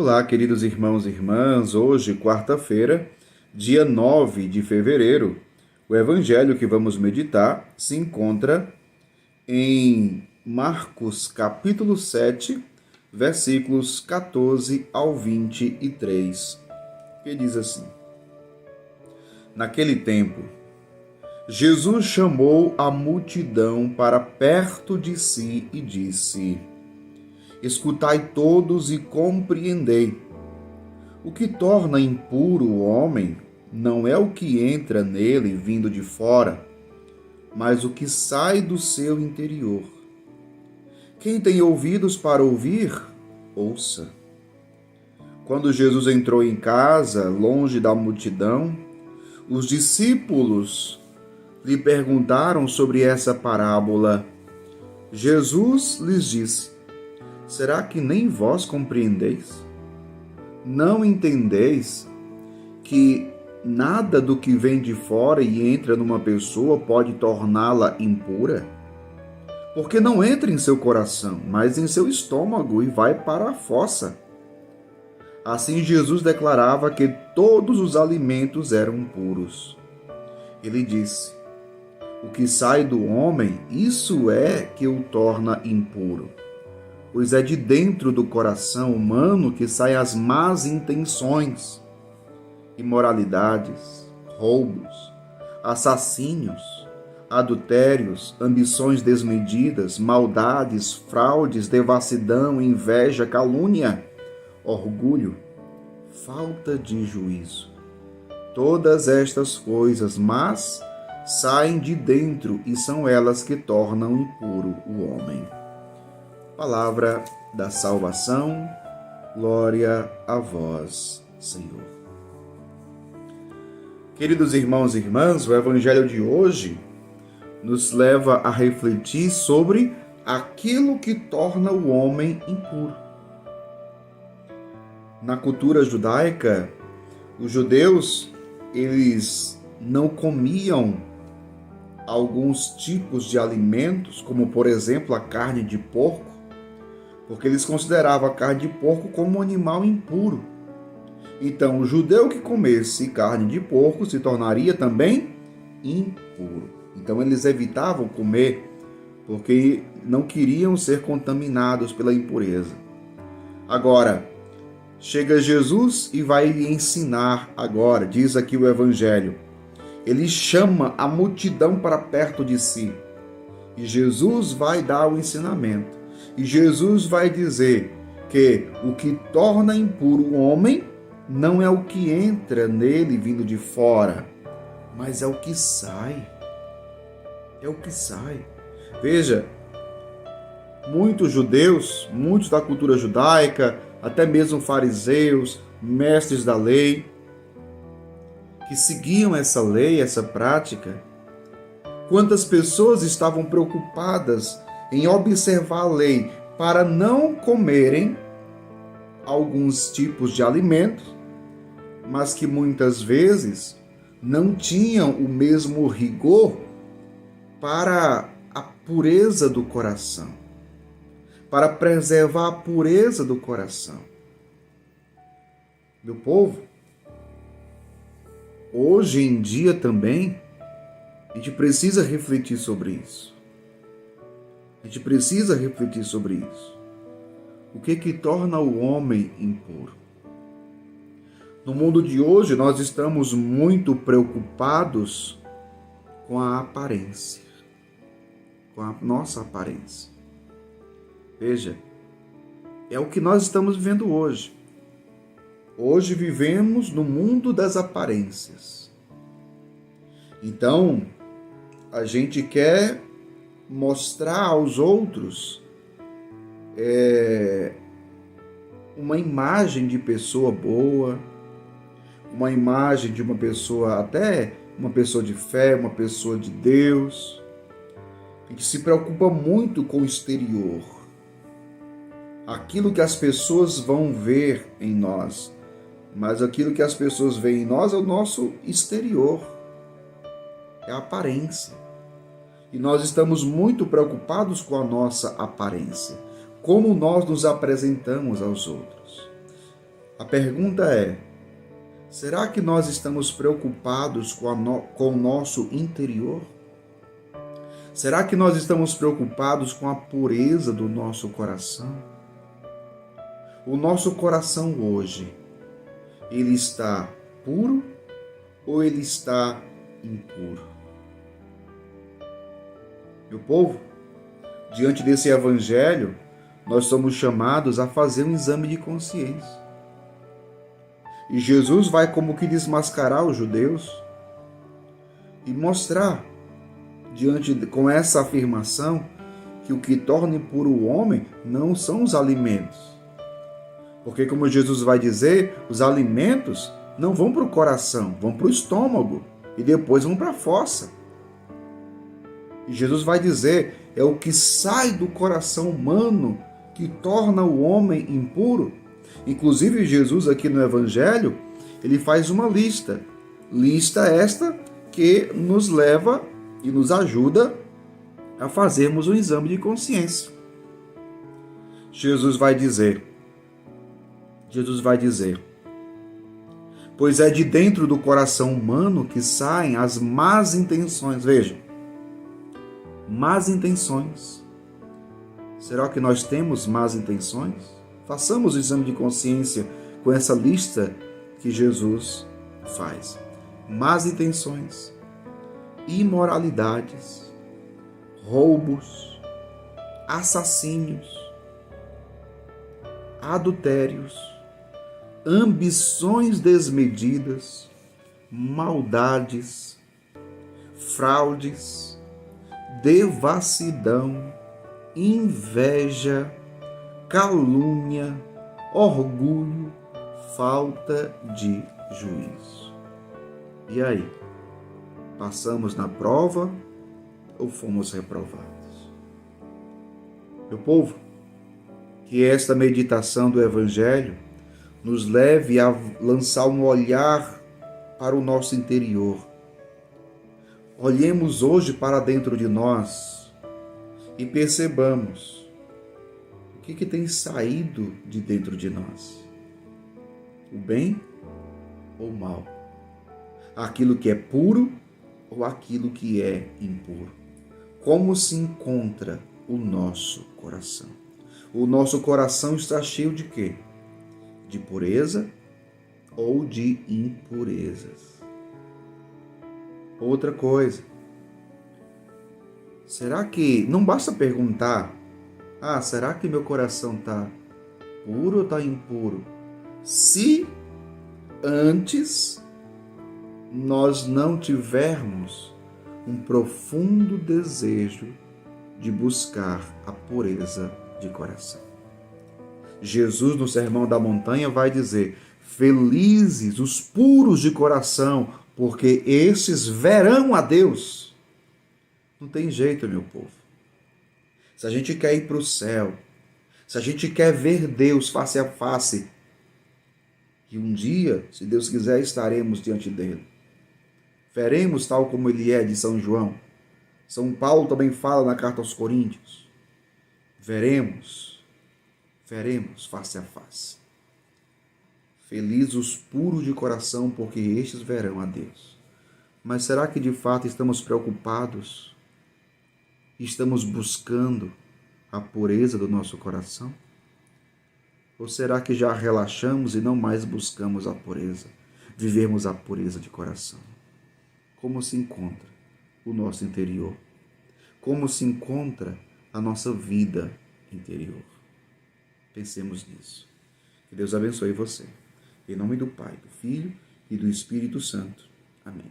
Olá, queridos irmãos e irmãs. Hoje, quarta-feira, dia 9 de fevereiro, o evangelho que vamos meditar se encontra em Marcos, capítulo 7, versículos 14 ao 23, que diz assim: Naquele tempo, Jesus chamou a multidão para perto de si e disse: Escutai todos e compreendei. O que torna impuro o homem não é o que entra nele vindo de fora, mas o que sai do seu interior. Quem tem ouvidos para ouvir, ouça. Quando Jesus entrou em casa, longe da multidão, os discípulos lhe perguntaram sobre essa parábola. Jesus lhes disse: Será que nem vós compreendeis? Não entendeis que nada do que vem de fora e entra numa pessoa pode torná-la impura? Porque não entra em seu coração, mas em seu estômago e vai para a fossa. Assim Jesus declarava que todos os alimentos eram puros. Ele disse: O que sai do homem, isso é que o torna impuro. Pois é de dentro do coração humano que saem as más intenções, imoralidades, roubos, assassínios, adultérios, ambições desmedidas, maldades, fraudes, devassidão, inveja, calúnia, orgulho, falta de juízo. Todas estas coisas más saem de dentro e são elas que tornam impuro o homem. Palavra da salvação, glória a vós, Senhor. Queridos irmãos e irmãs, o evangelho de hoje nos leva a refletir sobre aquilo que torna o homem impuro. Na cultura judaica, os judeus, eles não comiam alguns tipos de alimentos, como por exemplo a carne de porco, porque eles consideravam a carne de porco como um animal impuro. Então, o judeu que comesse carne de porco se tornaria também impuro. Então, eles evitavam comer, porque não queriam ser contaminados pela impureza. Agora, chega Jesus e vai lhe ensinar agora, diz aqui o Evangelho. Ele chama a multidão para perto de si. E Jesus vai dar o ensinamento. E Jesus vai dizer que o que torna impuro o homem não é o que entra nele vindo de fora, mas é o que sai. É o que sai. Veja, muitos judeus, muitos da cultura judaica, até mesmo fariseus, mestres da lei, que seguiam essa lei, essa prática, quantas pessoas estavam preocupadas em observar a lei para não comerem alguns tipos de alimentos, mas que muitas vezes não tinham o mesmo rigor para a pureza do coração, para preservar a pureza do coração. Meu povo, hoje em dia também, a gente precisa refletir sobre isso. A gente precisa refletir sobre isso. O que torna o homem impuro? No mundo de hoje, nós estamos muito preocupados com a aparência, com a nossa aparência. Veja, é o que nós estamos vivendo hoje. Hoje vivemos no mundo das aparências. Então, a gente quer mostrar aos outros uma imagem de pessoa boa, uma imagem de uma pessoa, até uma pessoa de fé, uma pessoa de Deus. A gente se preocupa muito com o exterior, aquilo que as pessoas vão ver em nós, mas aquilo que as pessoas veem em nós é o nosso exterior, é a aparência. E nós estamos muito preocupados com a nossa aparência, como nós nos apresentamos aos outros. A pergunta é: será que nós estamos preocupados com o nosso interior? Será que nós estamos preocupados com a pureza do nosso coração? O nosso coração hoje, ele está puro ou ele está impuro? Meu povo, diante desse evangelho, nós somos chamados a fazer um exame de consciência. E Jesus vai como que desmascarar os judeus e mostrar, com essa afirmação, que o que torna impuro o homem não são os alimentos. Porque, como Jesus vai dizer, os alimentos não vão para o coração, vão para o estômago e depois vão para a fossa. E Jesus vai dizer, é o que sai do coração humano que torna o homem impuro. Inclusive, Jesus aqui no Evangelho, ele faz uma lista. Lista esta que nos leva e nos ajuda a fazermos um exame de consciência. Jesus vai dizer, pois é de dentro do coração humano que saem as más intenções. Vejam, más intenções. Será que nós temos más intenções? Façamos o exame de consciência com essa lista que Jesus faz. Más intenções, imoralidades, roubos, assassínios, adultérios, ambições desmedidas, maldades, fraudes, devassidão, inveja, calúnia, orgulho, falta de juízo. E aí? Passamos na prova ou fomos reprovados? Meu povo, que esta meditação do Evangelho nos leve a lançar um olhar para o nosso interior. Olhemos hoje para dentro de nós e percebamos o que tem saído de dentro de nós. O bem ou o mal? Aquilo que é puro ou aquilo que é impuro? Como se encontra o nosso coração? O nosso coração está cheio de quê? De pureza ou de impurezas? Outra coisa, será que não basta perguntar, será que meu coração está puro ou está impuro? Se antes nós não tivermos um profundo desejo de buscar a pureza de coração. Jesus, no Sermão da Montanha, vai dizer: felizes os puros de coração, porque esses verão a Deus. Não tem jeito, meu povo. Se a gente quer ir para o céu, se a gente quer ver Deus face a face, e um dia, se Deus quiser, estaremos diante dele. Veremos tal como ele é, de São João. São Paulo também fala na carta aos Coríntios. Veremos face a face. Felizes os puros de coração, porque estes verão a Deus. Mas será que de fato estamos preocupados? Estamos buscando a pureza do nosso coração? Ou será que já relaxamos e não mais buscamos a pureza? Vivemos a pureza de coração. Como se encontra o nosso interior? Como se encontra a nossa vida interior? Pensemos nisso. Que Deus abençoe você. Em nome do Pai, do Filho e do Espírito Santo. Amém.